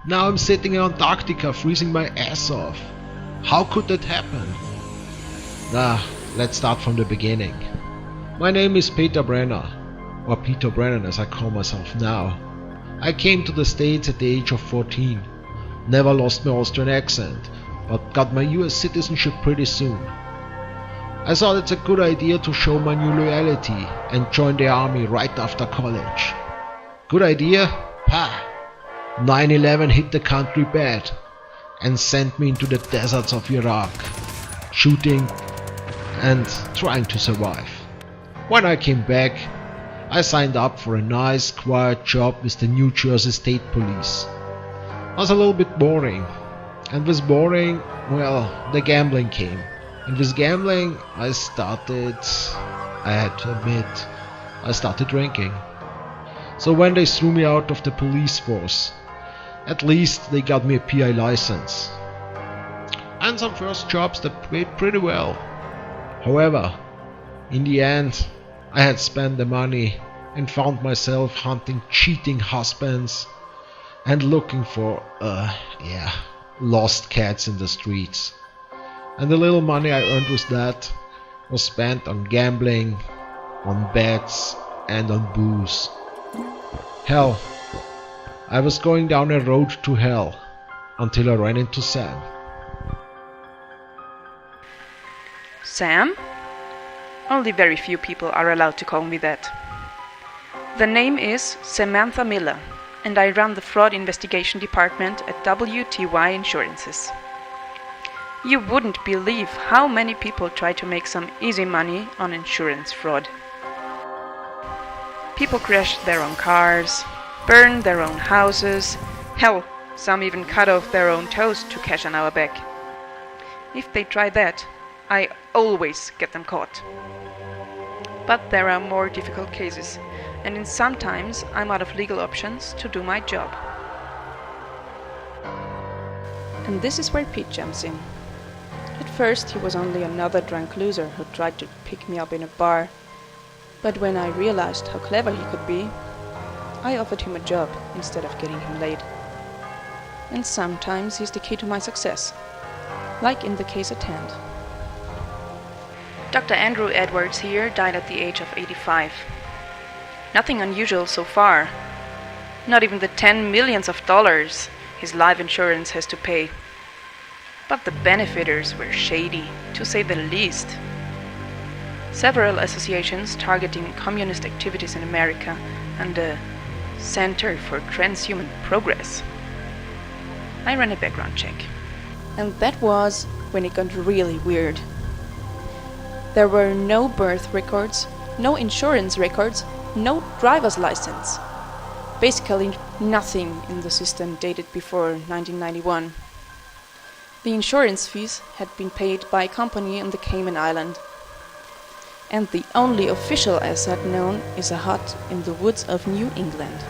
Now I'm sitting in Antarctica freezing my ass off. How could that happen? Let's start from the beginning. My name is Peter Brenner, or Peter Brennan as I call myself now. I came to the States at the age of 14. Never lost my Austrian accent, but got my US citizenship pretty soon. I thought it's a good idea to show my new loyalty and join the army right after college. Good idea? Ha! 9/11 hit the country bad and sent me into the deserts of Iraq, shooting and trying to survive. When I came back, I signed up for a nice quiet job with the New Jersey State Police. It was a little bit boring, and with boring, well, the gambling came. And with gambling, I had to admit, I started drinking. So when they threw me out of the police force, at least they got me a PI license. And some first jobs that paid pretty well. However, in the end, I had spent the money and found myself hunting cheating husbands and looking for, lost cats in the streets. And the little money I earned with that was spent on gambling, on bets, and on booze. Hell, I was going down a road to hell until I ran into Sam. Sam? Only very few people are allowed to call me that. The name is Samantha Miller, and I run the fraud investigation department at WTY Insurances. You wouldn't believe how many people try to make some easy money on insurance fraud. People crash their own cars, burn their own houses, hell, some even cut off their own toes to cash on our back. If they try that, I always get them caught. But there are more difficult cases, and sometimes I'm out of legal options to do my job. And this is where Pete jumps in. At first he was only another drunk loser who tried to pick me up in a bar, but when I realized how clever he could be, I offered him a job instead of getting him laid. And sometimes he's the key to my success, like in the case at hand. Dr. Andrew Edwards here died at the age of 85. Nothing unusual so far. Not even the $10 million his life insurance has to pay. But the benefiters were shady, to say the least. Several associations targeting communist activities in America and a Center for Transhuman Progress. I ran a background check. And that was when it got really weird. There were no birth records, no insurance records, no driver's license. Basically nothing in the system dated before 1991. The insurance fees had been paid by a company in the Cayman Island. And the only official asset known is a hut in the woods of New England.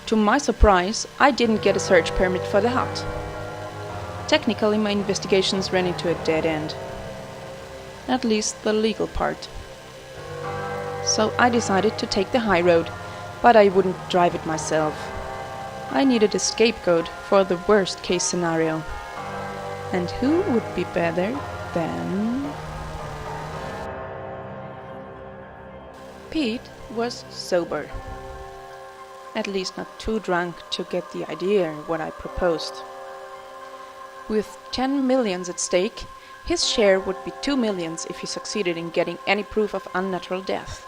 To my surprise, I didn't get a search permit for the hut. Technically, my investigations ran into a dead end. At least the legal part. So I decided to take the high road, but I wouldn't drive it myself. I needed a scapegoat for the worst case scenario. And who would be better than... Pete was sober. At least not too drunk to get the idea what I proposed. With 10 millions at stake, his share would be 2 millions if he succeeded in getting any proof of unnatural death.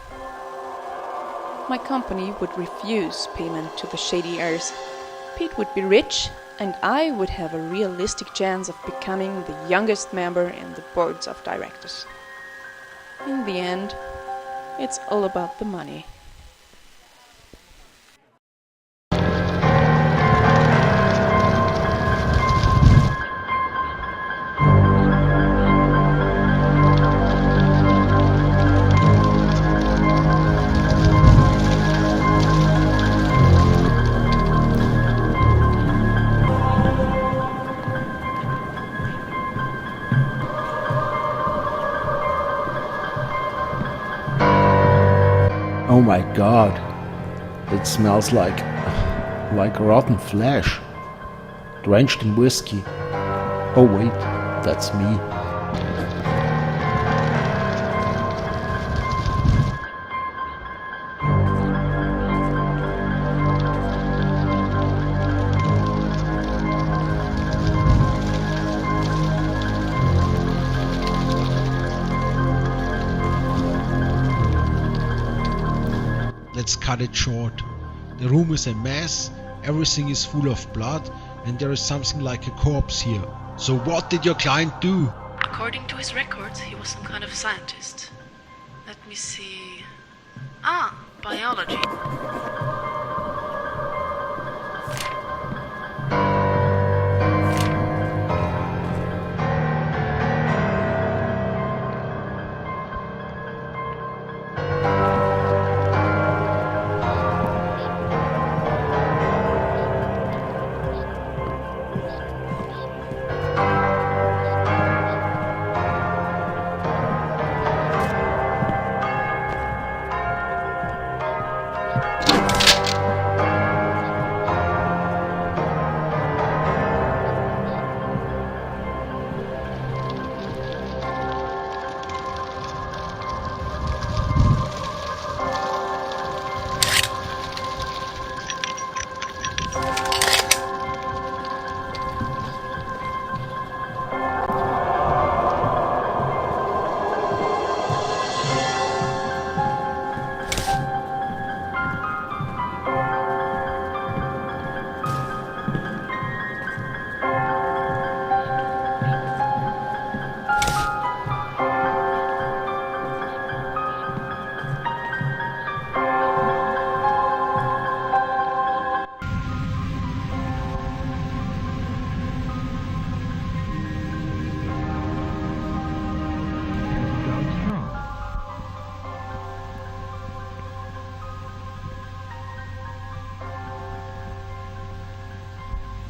My company would refuse payment to the shady heirs. Pete would be rich, and I would have a realistic chance of becoming the youngest member in the boards of directors. In the end, it's all about the money. Oh my god, it smells like like rotten flesh, drenched in whiskey. Oh wait, that's me. Let's cut it short. The room is a mess, everything is full of blood, and there is something like a corpse here. So what did your client do? According to his records, he was some kind of scientist. Let me see. Biology.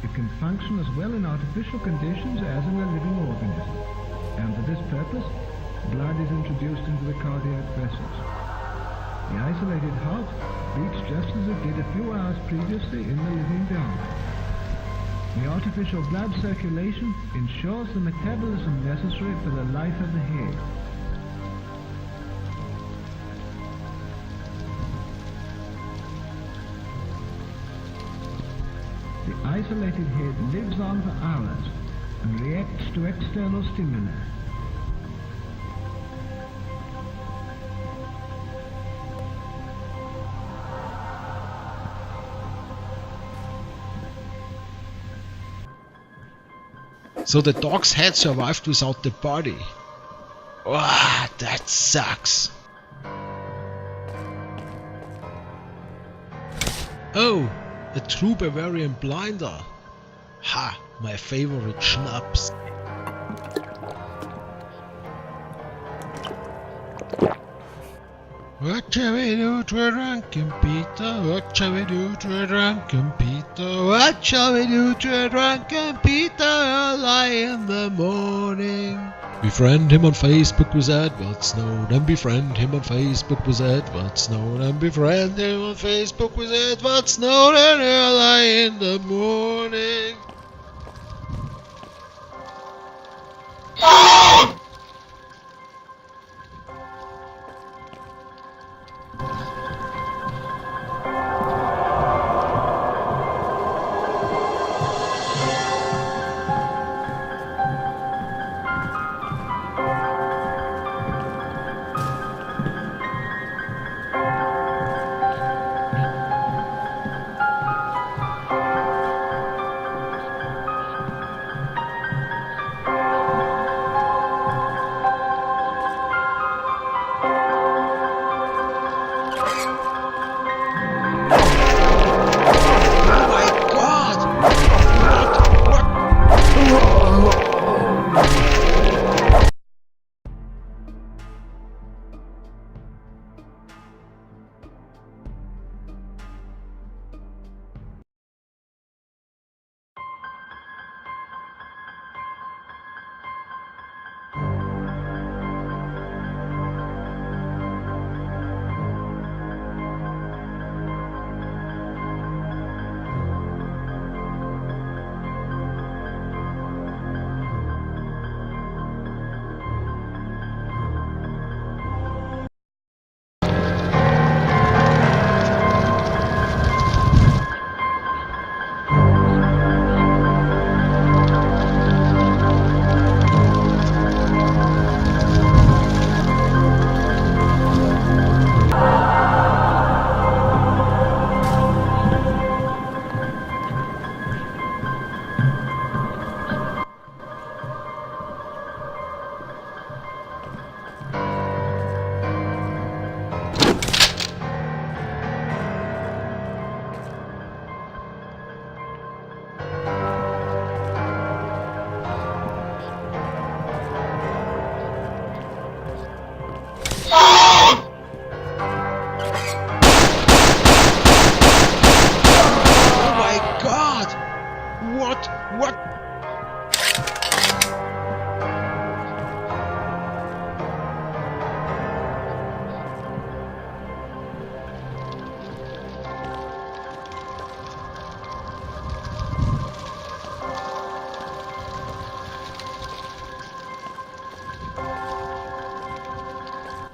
It can function as well in artificial conditions as in a living organism. And for this purpose, blood is introduced into the cardiac vessels. The isolated heart beats just as it did a few hours previously in the living dome. The artificial blood circulation ensures the metabolism necessary for the life of the head. The isolated head lives on for hours and reacts to external stimuli. So the dog's head survived without the body. Ah, that sucks. Oh, a true Bavarian blinder. Ha, my favorite schnapps. What shall we do to a drunken Peter? What shall we do to a drunken Peter? What shall we do to a drunken Peter early in the morning? Befriend him on Facebook with Edward Snowden. Befriend him on Facebook with Edward Snowden. Befriend him on Facebook with Edward Snowden early in the morning.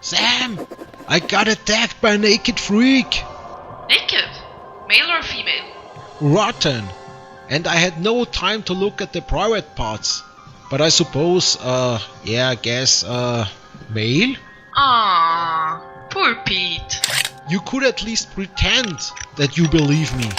Sam! I got attacked by a naked freak! Naked? Male or female? Rotten! And I had no time to look at the private parts. But I suppose, yeah, I guess, male? Ah, poor Pete. You could at least pretend that you believe me.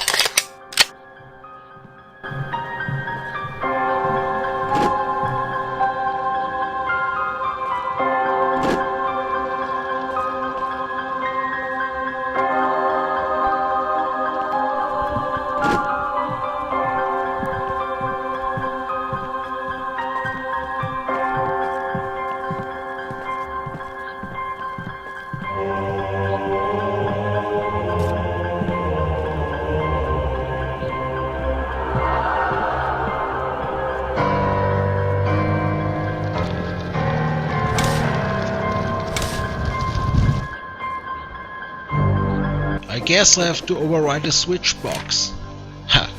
I guess I have to override the switch box. Ha!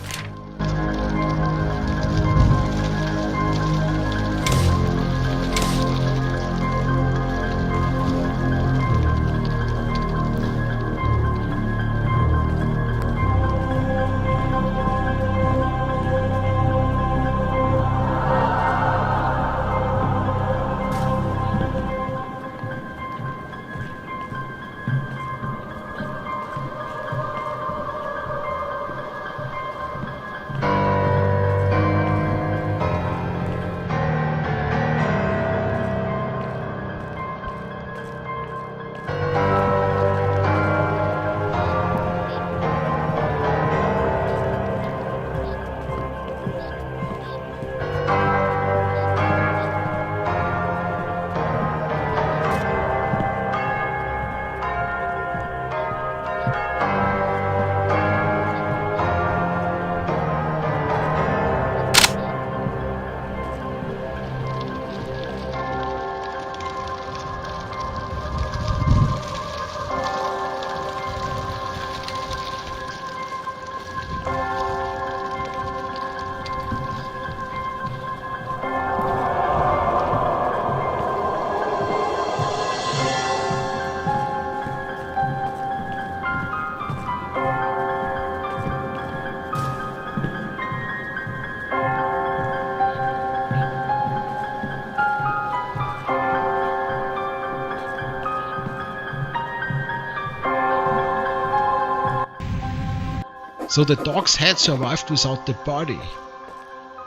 So the dog's head survived without the body.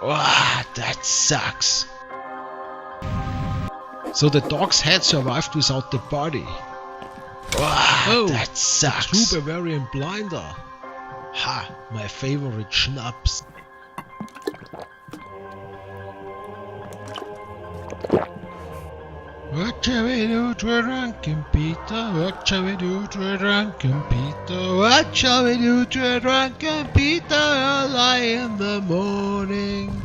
Ah, that sucks. So the dog's head survived without the body. Ah, that sucks. Super variant blinder. Ha, my favorite schnapps. What shall we do to a drunken Peter? What shall we do to a drunken Peter? What shall we do to a drunken Peter early in the morning?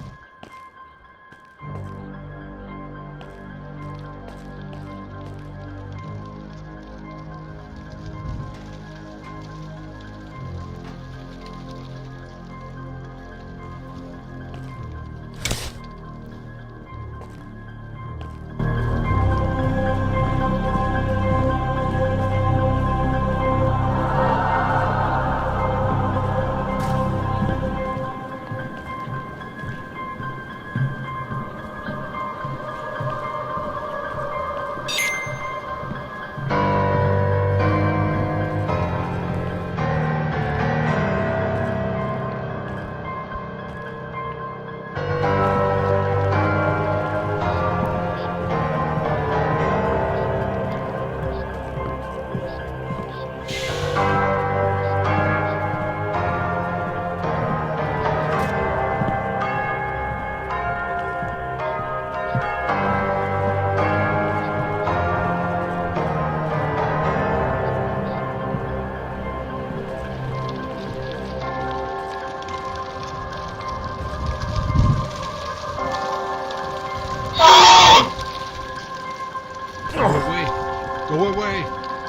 Go away!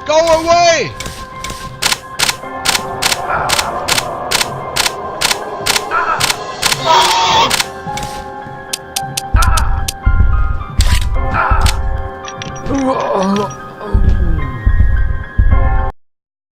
Go away!